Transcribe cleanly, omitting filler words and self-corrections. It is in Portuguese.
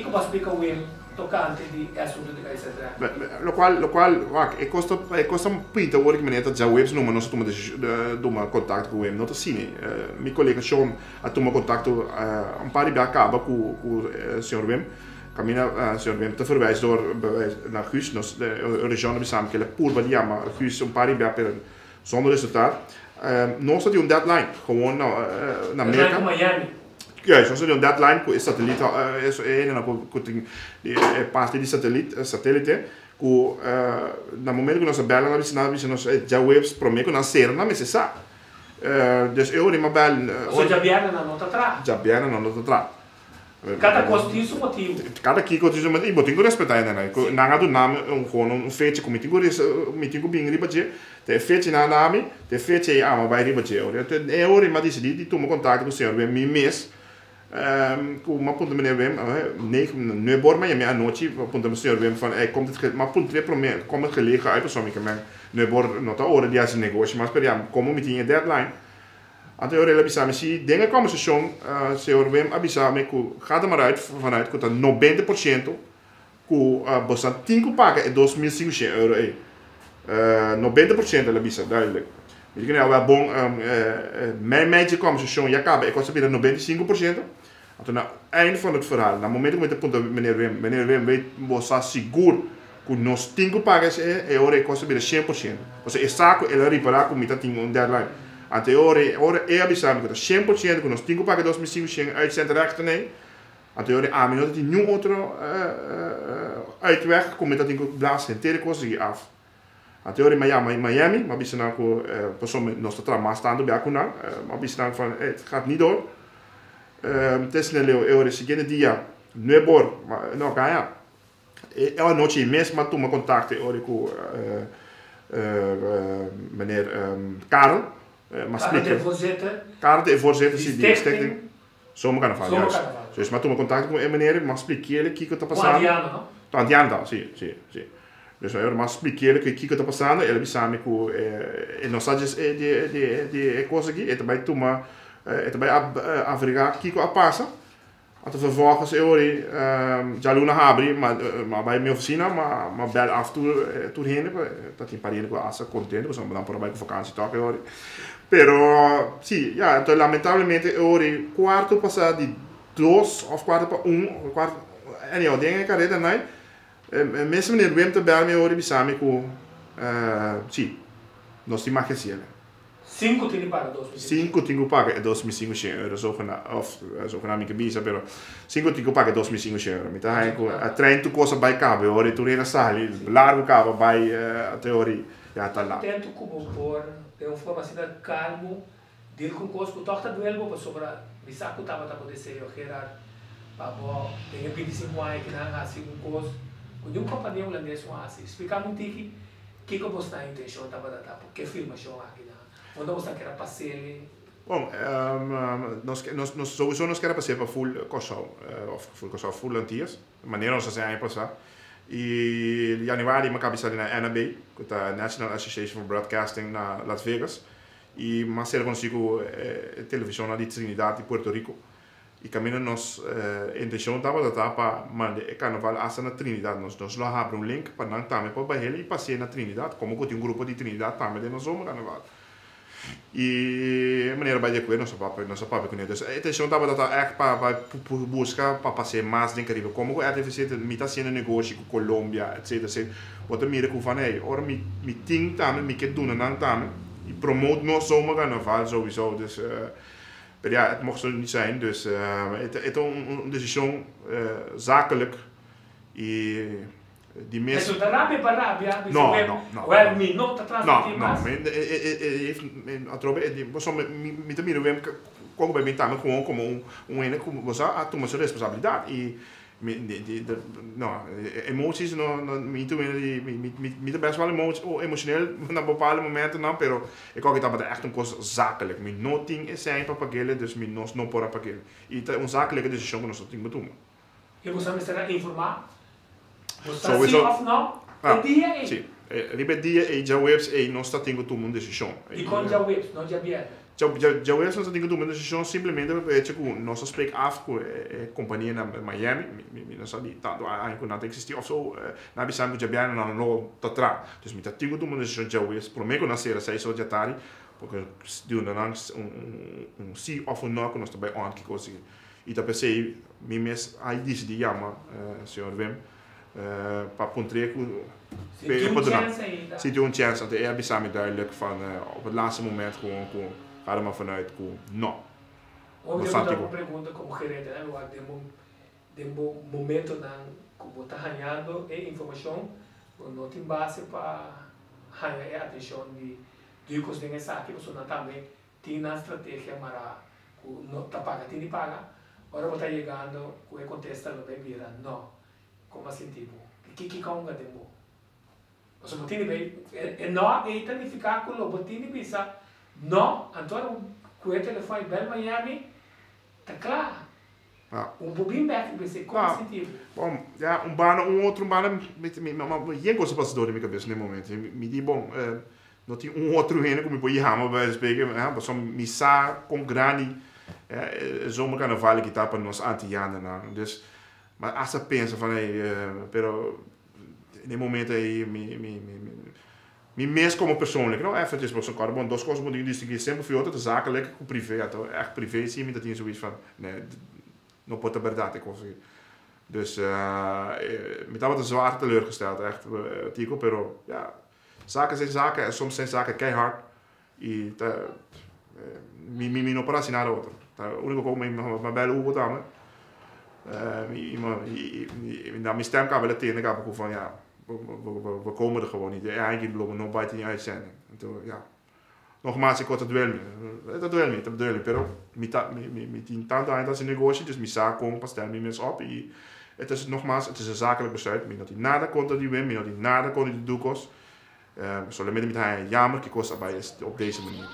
que eu posso explicar o tocante de assunto de etc. Lo qual e costa pinta hoor que meneer dat já webs numa nós toma contato com o web não tá assim meu colega Sean a toma contato par de acaba com o senhor Wim caminha senhor Wim te verwijst door naar Guus nos de região de samen que ele pur wat ja maar Guus par de per zonder resultaat nós staat een deadline gewoon naar Amerika Miami. Juist, als je een deadline com satelliet is parte de satélite com no momento que nós bela nós já webs prometo nós ser na mas essa dus eu nem bel ou já vieram na nota atrás cada coisa tem seu motivo cada coisa tem seu motivo tem que respeitar né não do nome gewoon feito como tem que bem riba je te feito na nome te feito mas vai riba je eu mas decidi tomar contato com o senhor bem mês uma ponta meneer Wim, nu bor maar je mij aan nootje, ponta meneer Wim van, komt het, maar ponta weer komt het gelegen uit, persoon ik men nu bor nota ore die als een negotie, maar speriam komen met die deadline. Ante ore labisa messi dingen komen ze schon, senhor Wim abisa me ku gaat er maar uit vanuit ku dat 90% ku bosan 5 paga e 2.500 euro 90% labisa duidelijk. Je kan wel bom mijn meidje kwam ze schon, ja kabe, ik was weer 95%. En toen aan het einde van het verhaal, na het moment dat ik met meneer Wim weet, was seguro que nos 5 pagas e ora costa bile 100%. Ou seja, saco ela reparar com mita tinha deadline. Ante ora e abisam que 100% que nos 5 pagas 2.500 uitzend rechten nee. Ante ora a minuto die nieuw outro uitweg com mita tinha blaas inteira costa hier af. Ante ora Miami, maar bisa na ko persoon nos tra maar staan bij akuna, maar bisa na van het gaat niet door. Tesneleu ora seguinte dia, não é bom, não ganha. Ela noite mesmo mas toma contato ora com meneer Karel, maar Karel de voorzitter zie die stichting Zomercarnaval juist. Dus maar toma contato com meneer, maar expliquer ele que tá passando. Andiano, sim. Dus maar expliquer ele que tá passando, ele bisame com e nós sabes de coisa aqui, e também toma também averiguar que a passa. Até vervolgens já luna habri, maar bij mijn oficina, maar bel af toe heen, dat die parien com asa contente, porque não por baixo vakantie toque hoor. Pero sim, ja, então lamentavelmente hoor quarto passar de 2 of quarto para 1, quarto, en ja, dingen kan redden nee. Mensen meneer Wim te bel me hoor bisame com sim, nós te mag gezien. 5 tinha paga 2.500. 5 tinha paga 2.500 euro, zogenaamd visa, pero 5 tinha paga 2.500 euro. Então aí a trein tu coisa by cabo, ora tu rena sali, largo cabo by a teoria, já tá lá. Tento como por ter uma formação calmo, dir com coisa que toca do elbo para sobre bisa que tava acontecendo, eu quero para bom, tem 25 anos que não assim um coisa, quando um companhia holandês assim, explicar muito que eu posso na intenção tava da porque filmação aqui na onde você quer passear? Bom, nós sowieso nos queremos passear para full Kosovo, of full Kosovo, full Lantias, maneira nós assim passar. E em januari me acabei de na NAB, que é a National Association for Broadcasting na Las Vegas, e mais cedo consigo televisão na Trinidad e Puerto Rico. E caminho nós intenção estava para mandar carnaval asa na Trinidad, nós lá abrimos link para não também para baixar e passear na Trinidad, como que tem grupo de Trinidad também de nós vamos carnaval. E maneira bij de kwijt nossa papo com ele. Dus het is zo'n dat we dat echt para buscar para passear mais dentro do Caribe. Como que é visita me tá sendo negócio com Colômbia, etc. Wat de mire van hey, ora me ting também me quer doen en dan também e promote nos zomercarnaval sowieso. Dus maar ja, het mocht zo niet zijn. Dus het is een decisie zakelijk. Die mensen. Is het rabia para rabia? No. Wel, mi nota transmitir mais. Met de middenwem kon bij mij tamelijk gewoon como você a tomar sua responsabilidade e emoties niet best wel emotioneel na bepaalde momenten dan, pero ik ook dat het echt een kost zakelijk. Mijn noting is zijn papagelen, dus mijn nos no por papagelen. E een zakelijke decisie kan ons dat ding doen. Je moet samen zeggen informar. Sowieso. Of não? É dia aí. Sim. Ribe dia e já webs e nós está tendo uma decisão. E com já webs, não já vier. já é só digo tu mas só simplesmente tipo nós spreken af com a companhia na Miami não sabe tanto aí quando não existia ou só na bisam que já bem não tá tra dus me tá digo tu mas já é por mim que não ser 6 horas de tarde porque de um see of não que nós também on que coisa e tá pensei me mes aí disse de chama senhor Wim para puntre se tu een chance dat de RB duidelijk van op het laatste moment gewoon ga er maar vanuit no. Hoje eu estou pergunta como gerente, né? Tem momento na que está ganhando e informação, não tem base para ganhar a atenção de coisas nessa aqui, você não também tem na estratégia para não tá paga, tem de pagar. Agora você está chegando, o contesta não vai virar, não. Como assim tipo? Que conga demo? Você não tem bem, não é tão ficar com o botinho bisa, não, então com o telefone bel Miami, tá claro. Bobinho back bisa, como assim tipo? Bom, ja, outro bana, geen coisa passa door in minha cabeça nesse momento. Me diz bom, não tem outro reno como pode chamar para explicar, mas só me sa com grande, zomer carnaval que tá para nós anti-jaren na, dus maar als ze pensa van pero nesse momento aí me mes como persoonlijk, não é feito isso para bom, duas coisas muito distinguir sempre foi outra zakelijk com privé, então echt privé zie je dat tinha zoiets van nee, não pode verdade conseguir. Dus met dat wat zwaar teleurgesteld echt Tico, pero ja, zaken zijn zaken en soms zijn zaken keihard e mi não para assinar outra. Tá, o único como me belo o dame. Mijn stem kan wel het tegen, ik van ja, we komen er gewoon niet. Eigenlijk lopen we nog buiten die uitzending. En toen, ja, nogmaals, ik had het duel mee, pero met die tanto eind als een negotie, dus mijn zaak komt, pas stel me mensen op. Het is nogmaals, het is een zakelijk besluit, maar dat hij nada kon die win, maar dat hij nada kon die doel kost. Solamente met hij jammer, ik kost daarbij op deze manier.